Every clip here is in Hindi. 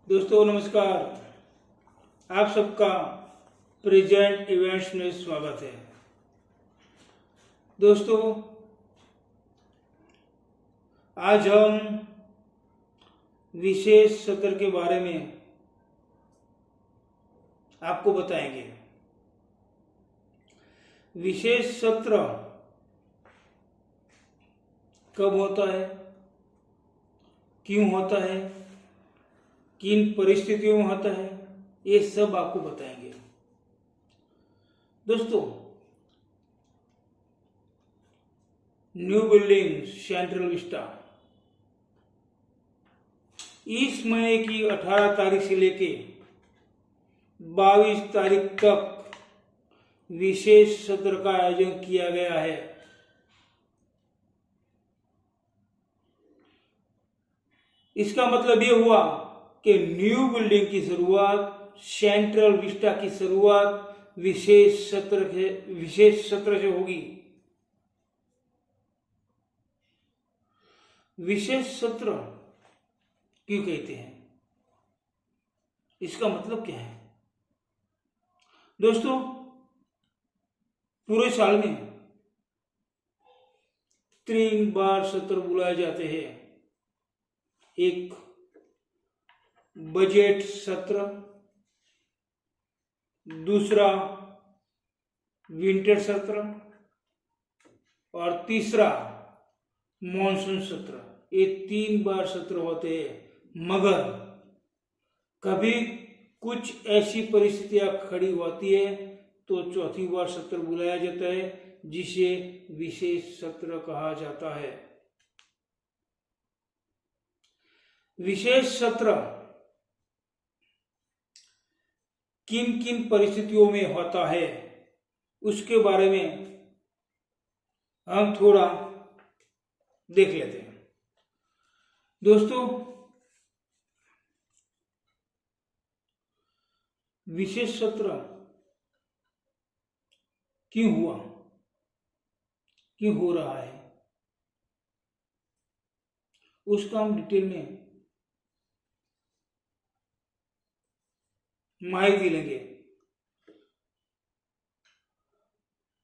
दोस्तों नमस्कार। आप सबका प्रेजेंट इवेंट्स में स्वागत है। दोस्तों आज हम विशेष सत्र के बारे में आपको बताएंगे। विशेष सत्र कब होता है, क्यों होता है, किन परिस्थितियों में होता है, ये सब आपको बताएंगे। दोस्तों न्यू बिल्डिंग सेंट्रल विस्टा इस महीने की 18 तारीख से लेके 22 तारीख तक विशेष सत्र का आयोजन किया गया है। इसका मतलब ये हुआ कि न्यू बिल्डिंग की शुरुआत, सेंट्रल विस्टा की शुरुआत विशेष सत्र से होगी। विशेष सत्र क्यों कहते हैं, इसका मतलब क्या है? दोस्तों पूरे साल में 3 बार सत्र बुलाए जाते हैं। एक बजट सत्र, दूसरा विंटर सत्र और तीसरा मॉनसून सत्र। ये 3 बार सत्र होते हैं, मगर कभी कुछ ऐसी परिस्थितियां खड़ी होती है तो चौथी बार सत्र बुलाया जाता है, जिसे विशेष सत्र कहा जाता है। विशेष सत्र किन किन परिस्थितियों में होता है उसके बारे में हम थोड़ा देख लेते हैं। दोस्तों विशेष सत्र क्यों हुआ, क्यों हो रहा है, उसका हम डिटेल में माहिती लेंगे।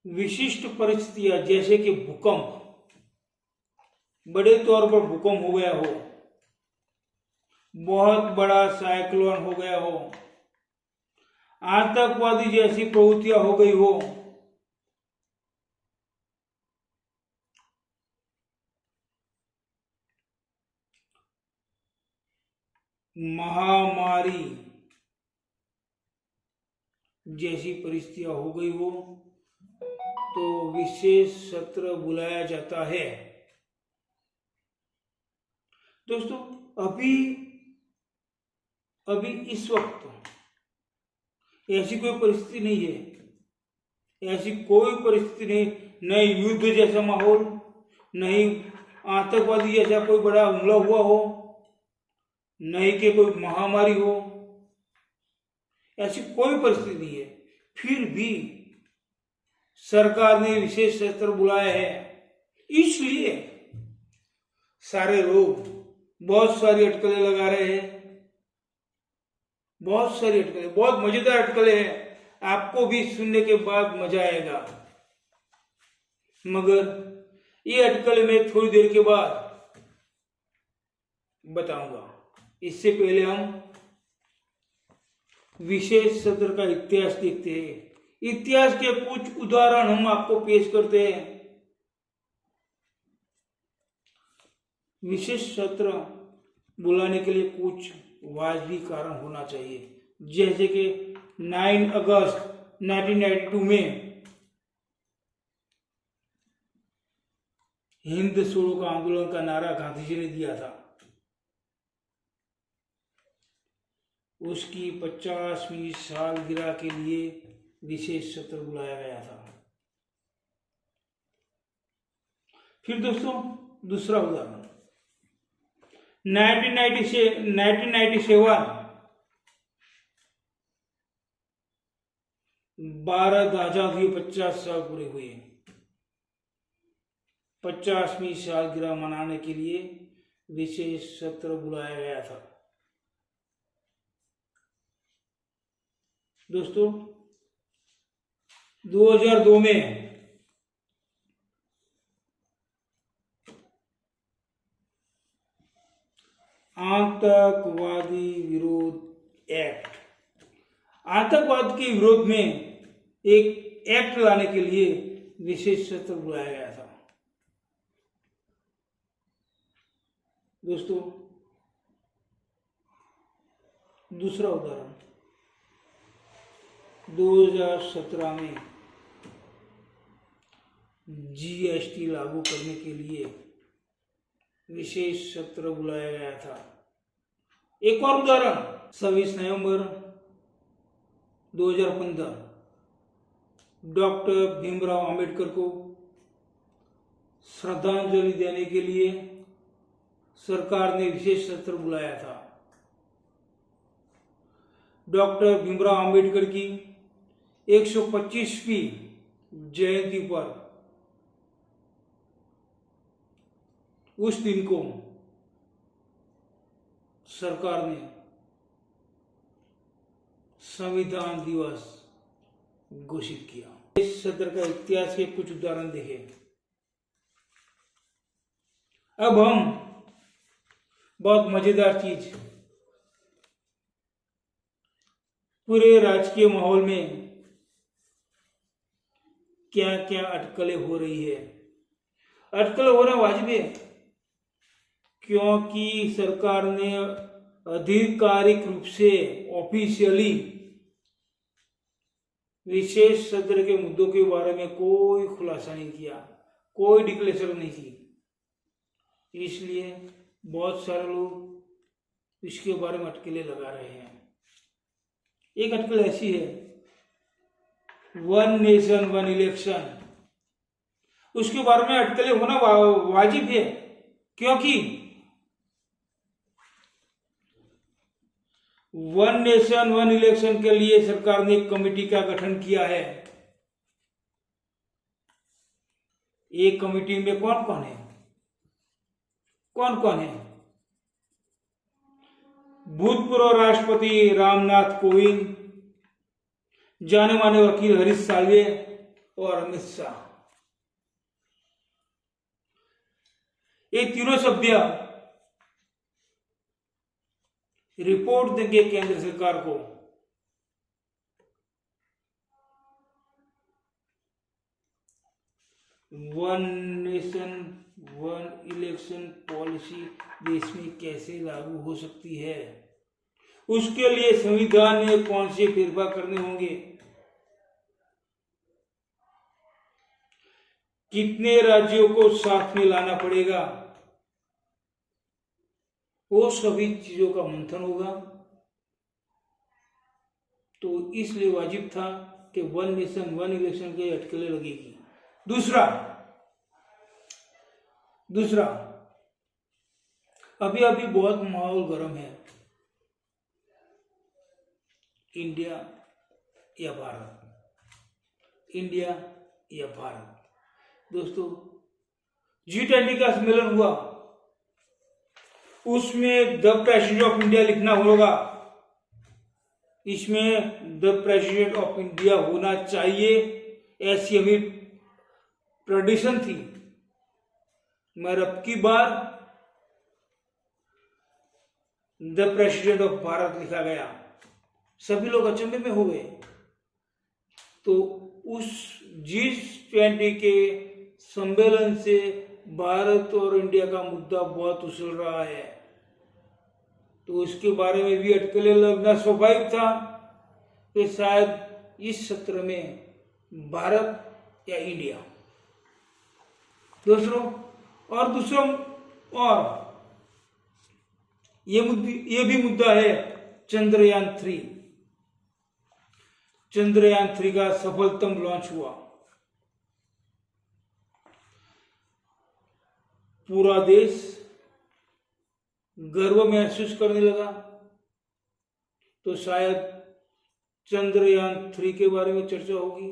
विशिष्ट परिस्थितियां जैसे कि भूकंप, बड़े तौर पर भूकंप हो गया हो, बहुत बड़ा साइक्लोन हो गया हो, आतंकवादी जैसी प्रवृत्तियां हो गई हो, महामारी जैसी परिस्थितियां हो गई हो, तो विशेष सत्र बुलाया जाता है। दोस्तों अभी इस वक्त ऐसी कोई परिस्थिति नहीं है, ऐसी कोई परिस्थिति नहीं युद्ध जैसा माहौल, नहीं आतंकवादी जैसा कोई बड़ा हमला हुआ हो, नहीं कि कोई महामारी हो, ऐसी कोई परिस्थिति नहीं है। फिर भी सरकार ने विशेष सत्र बुलाया है, इसलिए सारे लोग बहुत सारी अटकलें लगा रहे हैं, बहुत सारी अटकलें, बहुत मजेदार अटकलें हैं, आपको भी सुनने के बाद मजा आएगा। मगर ये अटकलें मैं थोड़ी देर के बाद बताऊंगा। इससे पहले हम विशेष सत्र का इतिहास देखते हैं। इतिहास के कुछ उदाहरण हम आपको पेश करते हैं। विशेष सत्र बुलाने के लिए कुछ वाजिबी कारण होना चाहिए, जैसे कि 9 अगस्त 1992 में हिंद छोड़ो का आंदोलन का नारा गांधी जी ने दिया था। उसकी 50वीं सालगिरह के लिए विशेष सत्र बुलाया गया था। फिर दोस्तों दूसरा उदाहरण 1997 भारत आजाद हुए 50 साल पूरे हुए। 50वीं सालगिरह मनाने के लिए विशेष सत्र बुलाया गया था। दोस्तों 2002 में आतंकवादी विरोध एक्ट, आतंकवाद के विरोध में एक एक्ट लाने के लिए विशेष सत्र बुलाया गया था। दोस्तों दूसरा उदाहरण 2017 में जीएसटी लागू करने के लिए विशेष सत्र बुलाया गया था। एक और उदाहरण 26 नवंबर 2015 डॉक्टर भीमराव अंबेडकर को श्रद्धांजलि देने के लिए सरकार ने विशेष सत्र बुलाया था। डॉक्टर भीमराव अंबेडकर की 125वीं जयंती पर उस दिन को सरकार ने संविधान दिवस घोषित किया। इस सत्र का इतिहास के कुछ उदाहरण देखें। अब हम बहुत मजेदार चीज, पूरे राजकीय माहौल में क्या क्या अटकलें हो रही है। अटकलें होना वाजिब है, क्योंकि सरकार ने आधिकारिक रूप से ऑफिशियली विशेष सत्र के मुद्दों के बारे में कोई खुलासा नहीं किया, कोई डिक्लेरेशन नहीं की। इसलिए बहुत सारे लोग इसके बारे में अटकलें लगा रहे हैं। एक अटकल ऐसी है, वन नेशन वन इलेक्शन, उसके बारे में अटकलें होना वाजिब है, क्योंकि वन नेशन वन इलेक्शन के लिए सरकार ने एक कमेटी का गठन किया है। एक कमेटी में कौन कौन है? भूतपूर्व राष्ट्रपति रामनाथ कोविंद, जाने माने वकील हरीश साल्वे और अमित शाह। ये तीनों सभ्य रिपोर्ट देंगे केंद्र सरकार को। One nation one election policy देश में कैसे लागू हो सकती है, उसके लिए संविधान में कौन से फेरफार करने होंगे, कितने राज्यों को साथ में लाना पड़ेगा, वो सभी चीजों का मंथन होगा। तो इसलिए वाजिब था कि वन नेशन वन इलेक्शन के अटकलें लगेगी। दूसरा अभी बहुत माहौल गर्म है, इंडिया या भारत। दोस्तों G20 का सम्मेलन हुआ, उसमें द प्रेसिडेंट ऑफ इंडिया लिखना होगा। इसमें द प्रेसिडेंट ऑफ इंडिया होना चाहिए, ऐसी अभी ट्रेडिशन थी, मगर अब की बार द प्रेसिडेंट ऑफ भारत लिखा गया। सभी लोग अचंभे में हो गए। तो उस G20 के सम्मेलन से भारत और इंडिया का मुद्दा बहुत उछल रहा है, तो उसके बारे में भी अटकलें लगना स्वाभाविक था कि शायद इस सत्र में भारत या इंडिया। और ये भी मुद्दा है चंद्रयान 3 का सफलतम लॉन्च हुआ। पूरा देश गर्व महसूस करने लगा, तो शायद चंद्रयान 3 के बारे में चर्चा होगी।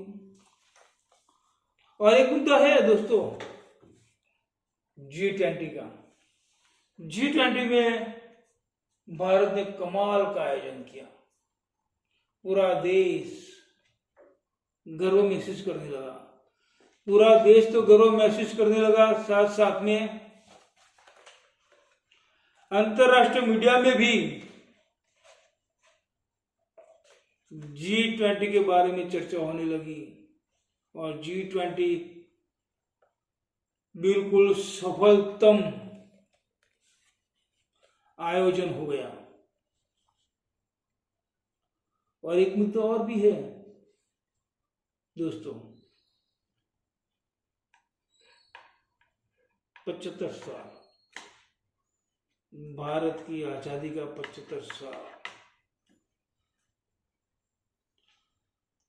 और एक मुद्दा है दोस्तों G20 का। G20 में भारत ने कमाल का आयोजन किया। पूरा देश गर्व महसूस करने लगा। पूरा देश तो गर्व महसूस करने लगा, साथ साथ में अंतरराष्ट्रीय मीडिया में भी G20 के बारे में चर्चा होने लगी और G20 बिल्कुल सफलतम आयोजन हो गया। और एक मुद्दा और भी है दोस्तों, 75 साल, भारत की आजादी का 75 साल,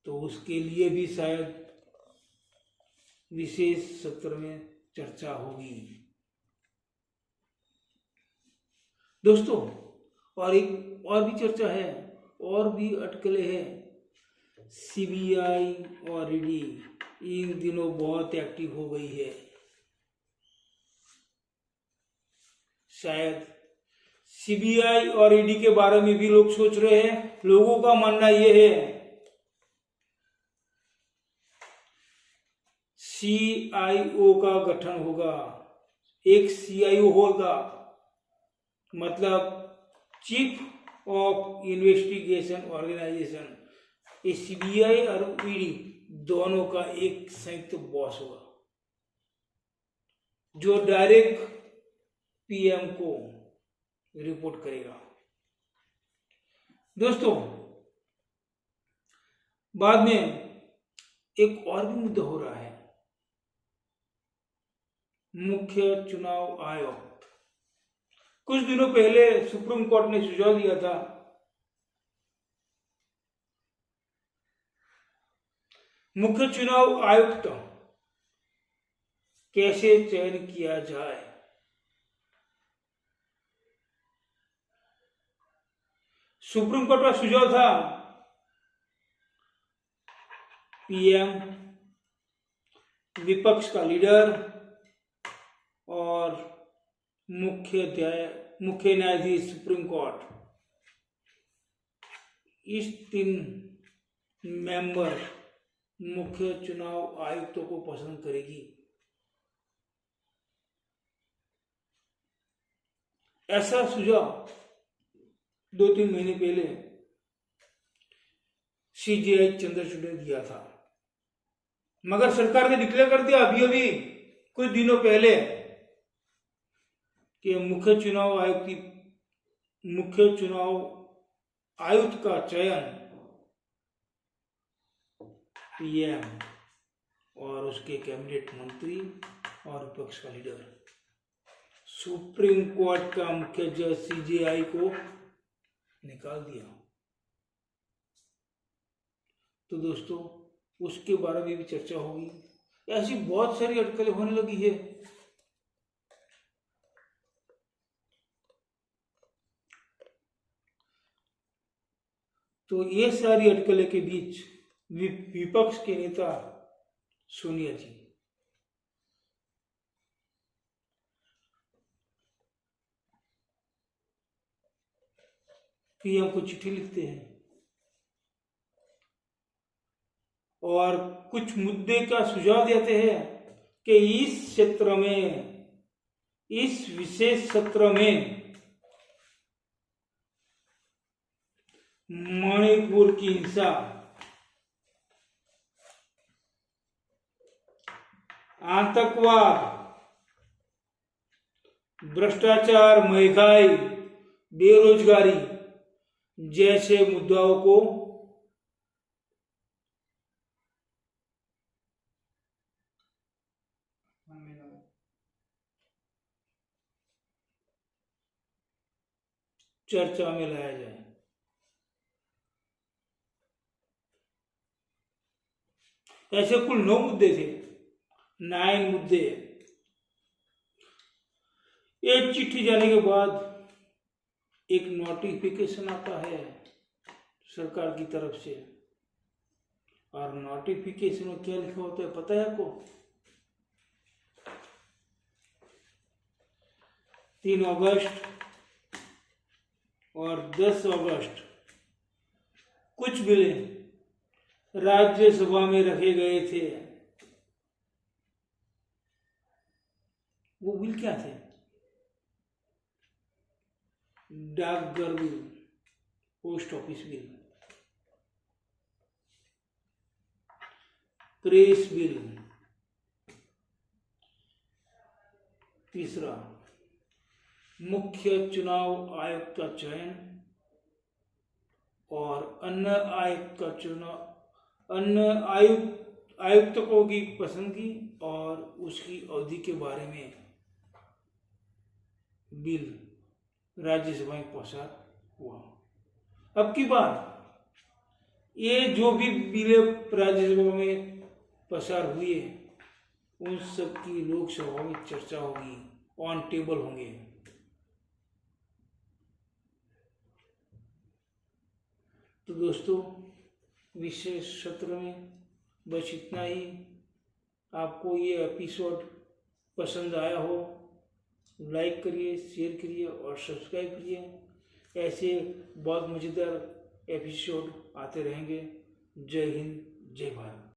तो उसके लिए भी शायद विशेष सत्र में चर्चा होगी दोस्तों। और एक और भी चर्चा है, और भी अटकलें हैं। सीबीआई और ईडी इन दिनों बहुत एक्टिव हो गई है। शायद सीबीआई और ईडी के बारे में भी लोग सोच रहे हैं। लोगों का मानना यह है सीआईओ का गठन होगा, एक सीआईओ होगा, मतलब चीफ ऑफ इन्वेस्टिगेशन ऑर्गेनाइजेशन। ये सीबीआई और ईडी दोनों का एक संयुक्त बॉस होगा जो डायरेक्ट पीएम को रिपोर्ट करेगा दोस्तों। बाद में एक और भी मुद्दा हो रहा है, मुख्य चुनाव आयोग। कुछ दिनों पहले सुप्रीम कोर्ट ने सुझाव दिया था मुख्य चुनाव आयुक्त कैसे चयन किया जाए। सुप्रीम कोर्ट का सुझाव था पीएम, विपक्ष का लीडर और मुख्य न्यायाधीश सुप्रीम कोर्ट, इस 3 मेंबर मुख्य चुनाव आयुक्तों को पसंद करेगी। ऐसा सुझाव 2-3 महीने पहले सीजेआई चंद्रचूड़ ने दिया था, मगर सरकार ने डिक्लेयर कर दिया अभी कुछ दिनों पहले कि मुख्य चुनाव आयुक्त का चयन पीएम और उसके कैबिनेट मंत्री और विपक्ष का लीडर सुप्रीम कोर्ट का मुख्य जज सीजेआई को निकाल दिया। तो दोस्तों उसके बारे में भी चर्चा होगी। ऐसी बहुत सारी अटकलें होने लगी है। तो ये सारी अटकलें के बीच विपक्ष के नेता सोनिया जी पीएम को चिट्ठी लिखते हैं और कुछ मुद्दे का सुझाव देते हैं कि इस विशेष सत्र में मणिपुर की हिंसा, आतंकवाद, भ्रष्टाचार, महंगाई, बेरोजगारी जैसे मुद्दाओं को चर्चा में लाया जाए। ऐसे कुल 9 मुद्दे थे, 9 मुद्दे। एक चिट्ठी जाने के बाद एक नोटिफिकेशन आता है सरकार की तरफ से, और नोटिफिकेशन में क्या लिखा होता है पता है आपको? 3 अगस्त और 10 अगस्त कुछ बिल राज्यसभा में रखे गए थे। वो बिल क्या थे? डाकघर bill, post office bill, press bill. तीसरा, मुख्य चुनाव आयुक्त का चयन और अन्य आयुक्त का चुनाव, अन्य आयुक्तों की पसंदगी और उसकी अवधि के बारे में बिल राज्यसभा में पास हुआ। अब की बार ये जो भी बिल राज्यसभा में पसार हुए उन सब की लोकसभा में चर्चा होगी, ऑन टेबल होंगे। तो दोस्तों, विशेष सत्र में बस इतना ही। आपको ये एपिसोड पसंद आया हो, लाइक करिए, शेयर करिए और सब्सक्राइब करिए। ऐसे बहुत मज़ेदार एपिसोड आते रहेंगे। जय हिंद, जय भारत।